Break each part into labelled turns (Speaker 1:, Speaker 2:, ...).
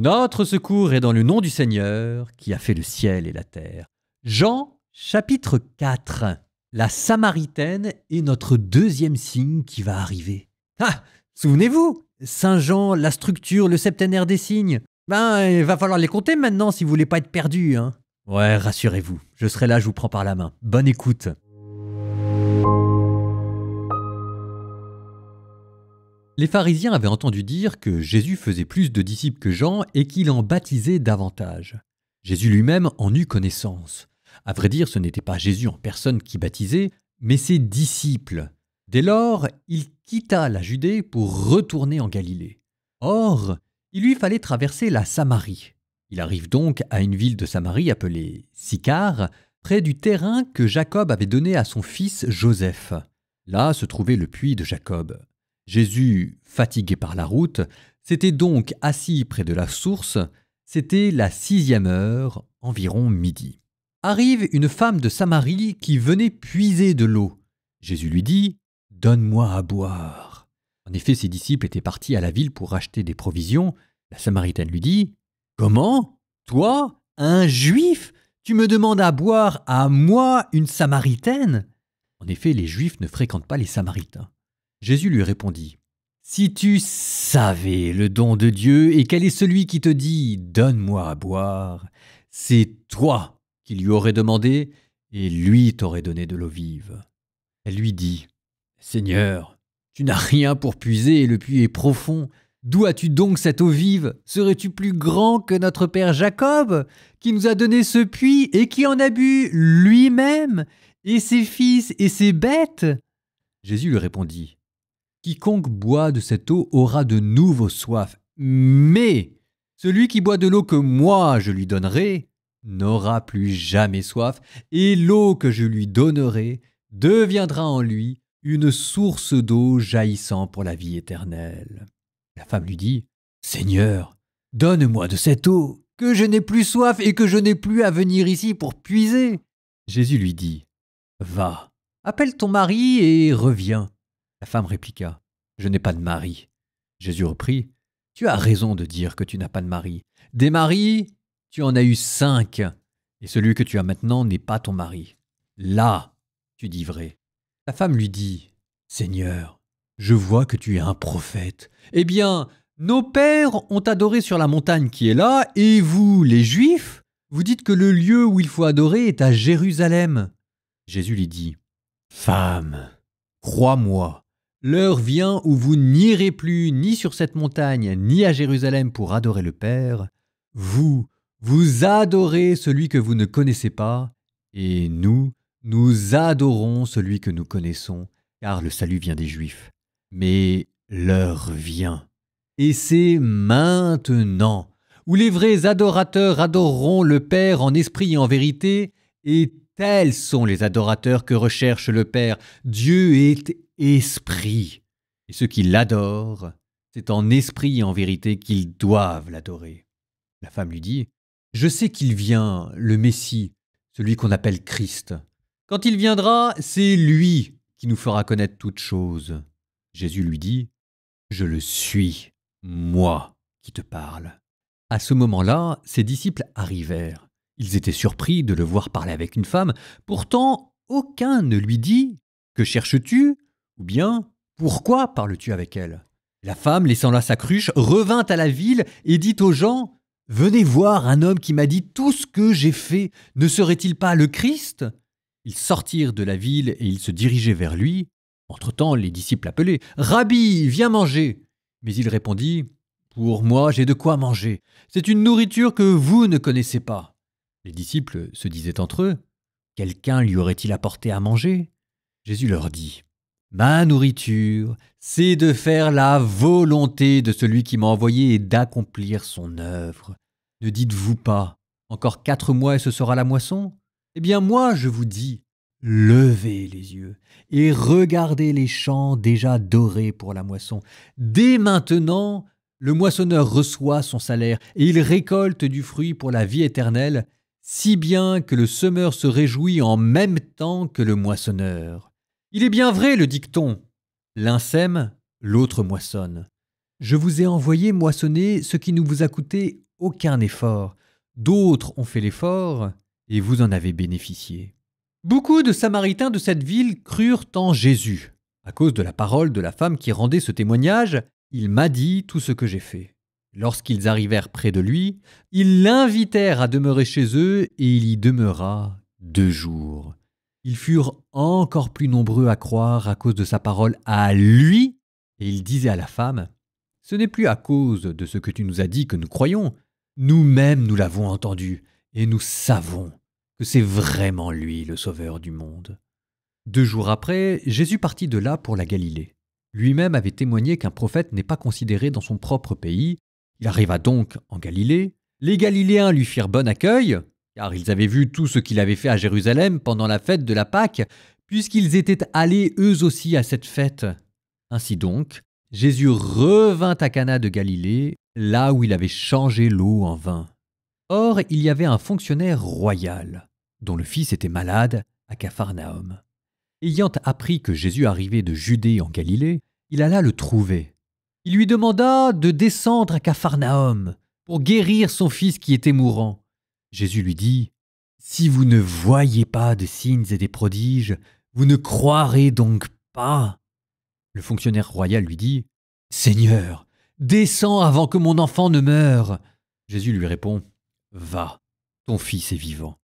Speaker 1: Notre secours est dans le nom du Seigneur qui a fait le ciel et la terre. Jean, chapitre 4. La Samaritaine est notre deuxième signe qui va arriver. Ah, souvenez-vous, Saint Jean, la structure, le septénaire des signes. Il va falloir les compter maintenant si vous voulez pas être perdu, hein. Ouais, rassurez-vous, je serai là, je vous prends par la main. Bonne écoute. Les pharisiens avaient entendu dire que Jésus faisait plus de disciples que Jean et qu'il en baptisait davantage. Jésus lui-même en eut connaissance. À vrai dire, ce n'était pas Jésus en personne qui baptisait, mais ses disciples. Dès lors, il quitta la Judée pour retourner en Galilée. Or, il lui fallait traverser la Samarie. Il arrive donc à une ville de Samarie appelée Sychar, près du terrain que Jacob avait donné à son fils Joseph. Là se trouvait le puits de Jacob. Jésus, fatigué par la route, s'était donc assis près de la source. C'était la 6e heure, environ midi. Arrive une femme de Samarie qui venait puiser de l'eau. Jésus lui dit « Donne-moi à boire ». En effet, ses disciples étaient partis à la ville pour acheter des provisions. La Samaritaine lui dit « Comment? Toi, un Juif, tu me demandes à boire à moi, une Samaritaine ?» En effet, les Juifs ne fréquentent pas les Samaritains. Jésus lui répondit « Si tu savais le don de Dieu et quel est celui qui te dit « Donne-moi à boire », c'est toi qui lui aurais demandé et lui t'aurait donné de l'eau vive. » Elle lui dit « Seigneur, tu n'as rien pour puiser et le puits est profond. D'où as-tu donc cette eau vive? Serais-tu plus grand que notre père Jacob, qui nous a donné ce puits et qui en a bu lui-même, et ses fils et ses bêtes ?» Jésus lui répondit « Quiconque boit de cette eau aura de nouveau soif, mais celui qui boit de l'eau que moi je lui donnerai n'aura plus jamais soif, et l'eau que je lui donnerai deviendra en lui une source d'eau jaillissant pour la vie éternelle. » La femme lui dit « Seigneur, donne-moi de cette eau, que je n'ai plus soif et que je n'ai plus à venir ici pour puiser. » Jésus lui dit « Va, appelle ton mari et reviens. » La femme répliqua « Je n'ai pas de mari. » Jésus reprit « Tu as raison de dire que tu n'as pas de mari. Des maris, tu en as eu 5, et celui que tu as maintenant n'est pas ton mari. Là, tu dis vrai. » La femme lui dit « Seigneur, je vois que tu es un prophète. Eh bien, nos pères ont adoré sur la montagne qui est là, et vous, les Juifs, vous dites que le lieu où il faut adorer est à Jérusalem. » Jésus lui dit « Femme, crois-moi, l'heure vient où vous n'irez plus ni sur cette montagne, ni à Jérusalem pour adorer le Père. Vous adorez celui que vous ne connaissez pas, et nous adorons celui que nous connaissons, car le salut vient des Juifs. Mais l'heure vient, et c'est maintenant, où les vrais adorateurs adoreront le Père en esprit et en vérité, et tels sont les adorateurs que recherche le Père. Dieu est esprit, et ceux qui l'adorent, c'est en esprit et en vérité qu'ils doivent l'adorer. » La femme lui dit « Je sais qu'il vient, le Messie, celui qu'on appelle Christ. Quand il viendra, c'est lui qui nous fera connaître toutes choses. » Jésus lui dit « Je le suis, moi qui te parle. » À ce moment-là, ses disciples arrivèrent. Ils étaient surpris de le voir parler avec une femme. Pourtant, aucun ne lui dit « Que cherches-tu » ou bien « Pourquoi parles-tu avec elle ?» La femme, laissant là sa cruche, revint à la ville et dit aux gens « Venez voir un homme qui m'a dit tout ce que j'ai fait. Ne serait-il pas le Christ ?» Ils sortirent de la ville et ils se dirigeaient vers lui. Entre-temps, les disciples l'appelaient « Rabbi, viens manger !» Mais il répondit « Pour moi, j'ai de quoi manger. C'est une nourriture que vous ne connaissez pas. » Les disciples se disaient entre eux « Quelqu'un lui aurait-il apporté à manger ?» Jésus leur dit « Ma nourriture, c'est de faire la volonté de celui qui m'a envoyé et d'accomplir son œuvre. Ne dites-vous pas « Encore 4 mois et ce sera la moisson ?» Eh bien moi, je vous dis « Levez les yeux et regardez les champs déjà dorés pour la moisson. Dès maintenant, le moissonneur reçoit son salaire et il récolte du fruit pour la vie éternelle, si bien que le semeur se réjouit en même temps que le moissonneur. Il est bien vrai le dicton, l'un sème, l'autre moissonne. Je vous ai envoyé moissonner ce qui ne vous a coûté aucun effort. D'autres ont fait l'effort et vous en avez bénéficié. Beaucoup de Samaritains de cette ville crurent en Jésus. À cause de la parole de la femme qui rendait ce témoignage, il m'a dit tout ce que j'ai fait. Lorsqu'ils arrivèrent près de lui, ils l'invitèrent à demeurer chez eux et il y demeura 2 jours. Ils furent encore plus nombreux à croire à cause de sa parole à lui et il disait à la femme « Ce n'est plus à cause de ce que tu nous as dit que nous croyons. Nous-mêmes nous l'avons entendu et nous savons que c'est vraiment lui le sauveur du monde. » 2 jours après, Jésus partit de là pour la Galilée. Lui-même avait témoigné qu'un prophète n'est pas considéré dans son propre pays. Il arriva donc en Galilée. Les Galiléens lui firent bon accueil, car ils avaient vu tout ce qu'il avait fait à Jérusalem pendant la fête de la Pâque, puisqu'ils étaient allés eux aussi à cette fête. Ainsi donc, Jésus revint à Cana de Galilée, là où il avait changé l'eau en vin. Or, il y avait un fonctionnaire royal, dont le fils était malade à Capharnaüm. Ayant appris que Jésus arrivait de Judée en Galilée, il alla le trouver. Il lui demanda de descendre à Capharnaüm pour guérir son fils qui était mourant. Jésus lui dit « Si vous ne voyez pas de signes et des prodiges, vous ne croirez donc pas ?» Le fonctionnaire royal lui dit « Seigneur, descends avant que mon enfant ne meure. » Jésus lui répond « Va, ton fils est vivant. »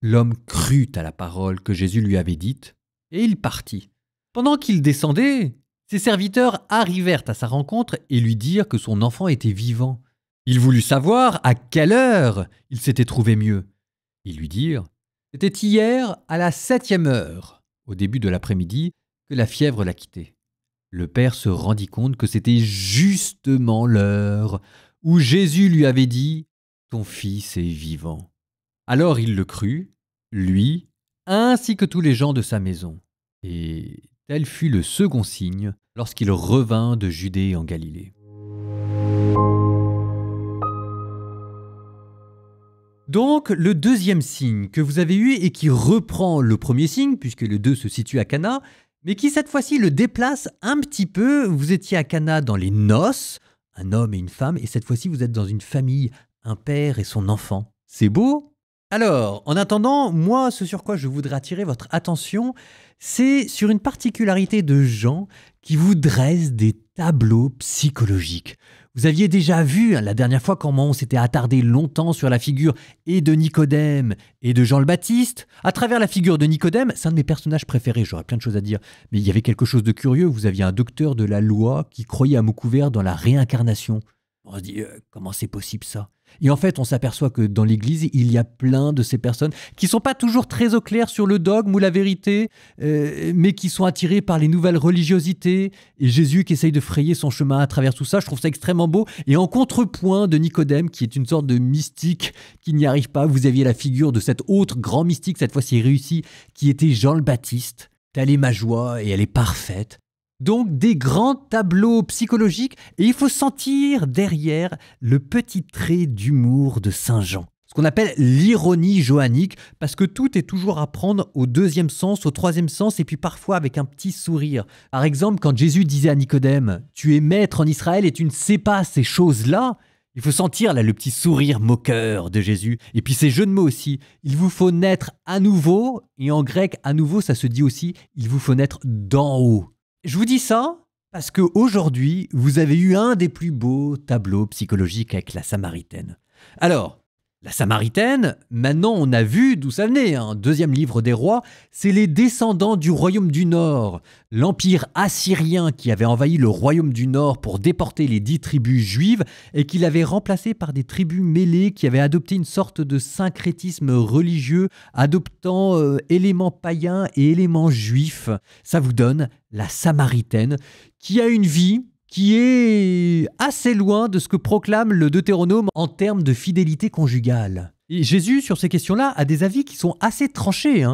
Speaker 1: L'homme crut à la parole que Jésus lui avait dite, et il partit. Pendant qu'il descendait, ses serviteurs arrivèrent à sa rencontre et lui dirent que son enfant était vivant. Il voulut savoir à quelle heure il s'était trouvé mieux. Ils lui dirent « C'était hier à la 7e heure, au début de l'après-midi, que la fièvre l'a quitté. » Le père se rendit compte que c'était justement l'heure où Jésus lui avait dit « Ton fils est vivant. » Alors il le crut, lui, ainsi que tous les gens de sa maison. Et tel fut le second signe lorsqu'il revint de Judée en Galilée. Donc, le deuxième signe que vous avez eu et qui reprend le premier signe, puisque les deux se situent à Cana, mais qui cette fois-ci le déplace un petit peu. Vous étiez à Cana dans les noces, un homme et une femme, et cette fois-ci vous êtes dans une famille, un père et son enfant. C'est beau ? Alors, en attendant, moi, ce sur quoi je voudrais attirer votre attention, c'est sur une particularité de Jean qui vous dresse des tableaux psychologiques. Vous aviez déjà vu la dernière fois comment on s'était attardé longtemps sur la figure et de Nicodème et de Jean le Baptiste. À travers la figure de Nicodème, c'est un de mes personnages préférés, j'aurais plein de choses à dire. Mais il y avait quelque chose de curieux, vous aviez un docteur de la loi qui croyait à mots couverts dans la réincarnation. On se dit, comment c'est possible ça ? Et en fait, on s'aperçoit que dans l'Église, il y a plein de ces personnes qui ne sont pas toujours très au clair sur le dogme ou la vérité, mais qui sont attirées par les nouvelles religiosités. Et Jésus qui essaye de frayer son chemin à travers tout ça, je trouve ça extrêmement beau. Et en contrepoint de Nicodème, qui est une sorte de mystique qui n'y arrive pas, vous aviez la figure de cet autre grand mystique, cette fois-ci réussi, qui était Jean le Baptiste. Telle est ma joie et elle est parfaite. Donc des grands tableaux psychologiques et il faut sentir derrière le petit trait d'humour de Saint Jean. Ce qu'on appelle l'ironie johannique parce que tout est toujours à prendre au deuxième sens, au troisième sens et puis parfois avec un petit sourire. Par exemple, quand Jésus disait à Nicodème « Tu es maître en Israël et tu ne sais pas ces choses-là », il faut sentir là le petit sourire moqueur de Jésus. Et puis ces jeux de mots aussi. Il vous faut naître à nouveau et en grec à nouveau ça se dit aussi il vous faut naître d'en haut. Je vous dis ça parce qu'aujourd'hui, vous avez eu un des plus beaux tableaux psychologiques avec la Samaritaine. Alors, la Samaritaine, maintenant on a vu d'où ça venait. Deuxième livre des rois, c'est les descendants du royaume du Nord, l'empire assyrien qui avait envahi le royaume du Nord pour déporter les 10 tribus juives et qui l'avait remplacé par des tribus mêlées qui avaient adopté une sorte de syncrétisme religieux, adoptant éléments païens et éléments juifs. Ça vous donne la Samaritaine qui a une vie qui est assez loin de ce que proclame le Deutéronome en termes de fidélité conjugale. Et Jésus, sur ces questions-là, a des avis qui sont assez tranchés.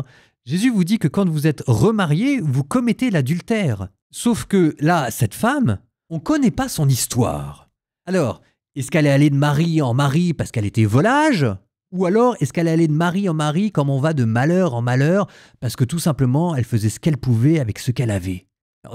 Speaker 1: Jésus vous dit que quand vous êtes remarié, vous commettez l'adultère. Sauf que là, cette femme, on ne connaît pas son histoire. Alors, est-ce qu'elle est allée de mari en mari parce qu'elle était volage ? Ou alors, est-ce qu'elle est allée de mari en mari comme on va de malheur en malheur parce que tout simplement, elle faisait ce qu'elle pouvait avec ce qu'elle avait ?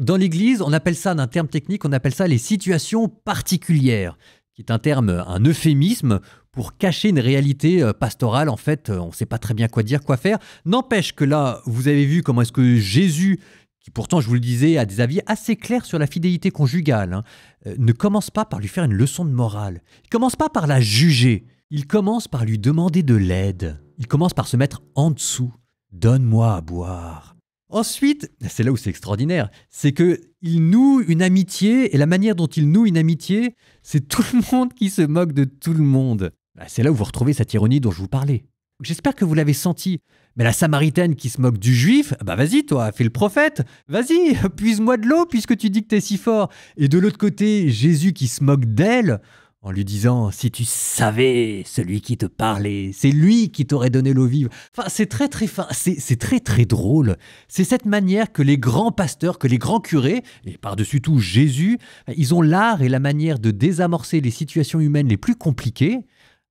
Speaker 1: Dans l'Église, on appelle ça, d'un terme technique, on appelle ça les situations particulières. qui est un terme, un euphémisme pour cacher une réalité pastorale. En fait, on ne sait pas très bien quoi dire, quoi faire. N'empêche que là, vous avez vu comment est-ce que Jésus, qui pourtant, je vous le disais, a des avis assez clairs sur la fidélité conjugale, ne commence pas par lui faire une leçon de morale. Il ne commence pas par la juger. Il commence par lui demander de l'aide. Il commence par se mettre en dessous. Donne-moi à boire. Ensuite, c'est là où c'est extraordinaire, c'est qu'il noue une amitié, et la manière dont il noue une amitié, c'est tout le monde qui se moque de tout le monde. C'est là où vous retrouvez cette ironie dont je vous parlais. J'espère que vous l'avez senti. Mais la Samaritaine qui se moque du Juif, vas-y toi, fais le prophète, vas-y, puise-moi de l'eau puisque tu dis que t'es si fort. Et de l'autre côté, Jésus qui se moque d'elle, en lui disant « Si tu savais celui qui te parlait, c'est lui qui t'aurait donné l'eau vive. » Enfin, c'est très très fin, c'est très très drôle. C'est cette manière que les grands pasteurs, que les grands curés, et par-dessus tout Jésus, ils ont l'art et la manière de désamorcer les situations humaines les plus compliquées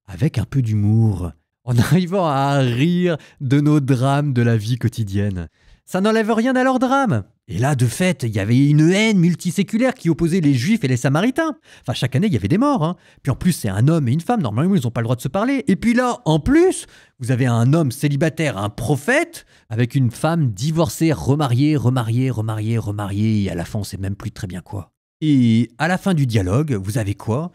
Speaker 1: avec un peu d'humour, en arrivant à rire de nos drames de la vie quotidienne. Ça n'enlève rien à leur drame. Et là, de fait, il y avait une haine multiséculaire qui opposait les Juifs et les Samaritains. Enfin, chaque année, il y avait des morts. Puis en plus, c'est un homme et une femme. Normalement, ils n'ont pas le droit de se parler. Et puis là, en plus, vous avez un homme célibataire, un prophète, avec une femme divorcée, remariée, et à la fin, on ne sait même plus très bien quoi. Et à la fin du dialogue, vous avez quoi ?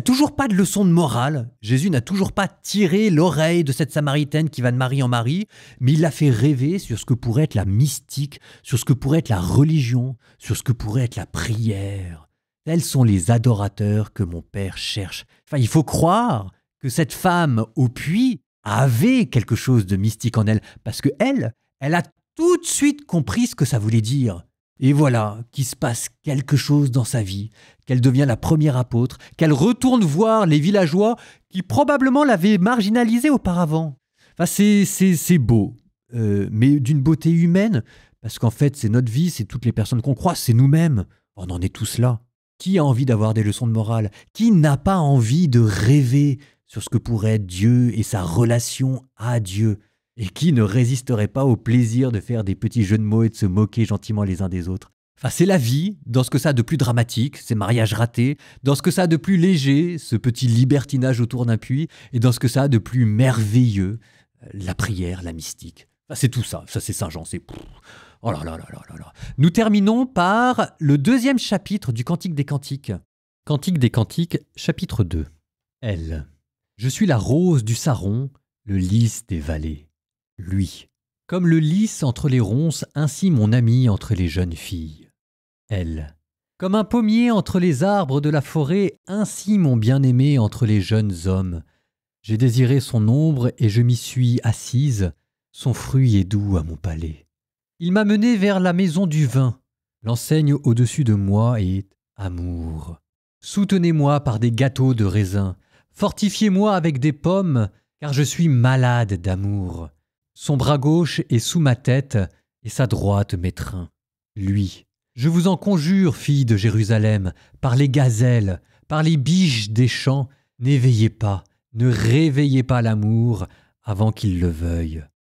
Speaker 1: Toujours pas de leçon de morale. Jésus n'a toujours pas tiré l'oreille de cette Samaritaine qui va de Marie en Marie, mais il l'a fait rêver sur ce que pourrait être la mystique, sur ce que pourrait être la religion, sur ce que pourrait être la prière. Tels sont les adorateurs que mon Père cherche. Enfin, il faut croire que cette femme au puits avait quelque chose de mystique en elle, parce que elle a tout de suite compris ce que ça voulait dire. Et voilà qu'il se passe quelque chose dans sa vie, qu'elle devient la première apôtre, qu'elle retourne voir les villageois qui probablement l'avaient marginalisée auparavant. Enfin, c'est beau, mais d'une beauté humaine, parce qu'en fait, c'est notre vie, c'est toutes les personnes qu'on croise, c'est nous-mêmes. On en est tous là. Qui a envie d'avoir des leçons de morale? Qui n'a pas envie de rêver sur ce que pourrait être Dieu et sa relation à Dieu? Et qui ne résisterait pas au plaisir de faire des petits jeux de mots et de se moquer gentiment les uns des autres? Enfin, c'est la vie, dans ce que ça a de plus dramatique, ces mariages ratés, dans ce que ça a de plus léger, ce petit libertinage autour d'un puits, et dans ce que ça a de plus merveilleux, la prière, la mystique. Enfin, c'est tout ça, ça c'est Saint Jean, c'est... Oh là là là là là là. Nous terminons par le deuxième chapitre du Cantique des Cantiques. Cantique des Cantiques, chapitre 2. Elle. Je suis la rose du Saron, le lys des vallées. Lui. Comme le lys entre les ronces, ainsi mon ami entre les jeunes filles. Elle. Comme un pommier entre les arbres de la forêt, ainsi mon bien-aimé entre les jeunes hommes. J'ai désiré son ombre et je m'y suis assise, son fruit est doux à mon palais. Il m'a mené vers la maison du vin, l'enseigne au-dessus de moi est amour. Soutenez-moi par des gâteaux de raisin, fortifiez-moi avec des pommes, car je suis malade d'amour. Son bras gauche est sous ma tête et sa droite m'étreint. Lui, je vous en conjure, filles de Jérusalem, par les gazelles, par les biches des champs, n'éveillez pas, ne réveillez pas l'amour avant qu'il le veuille.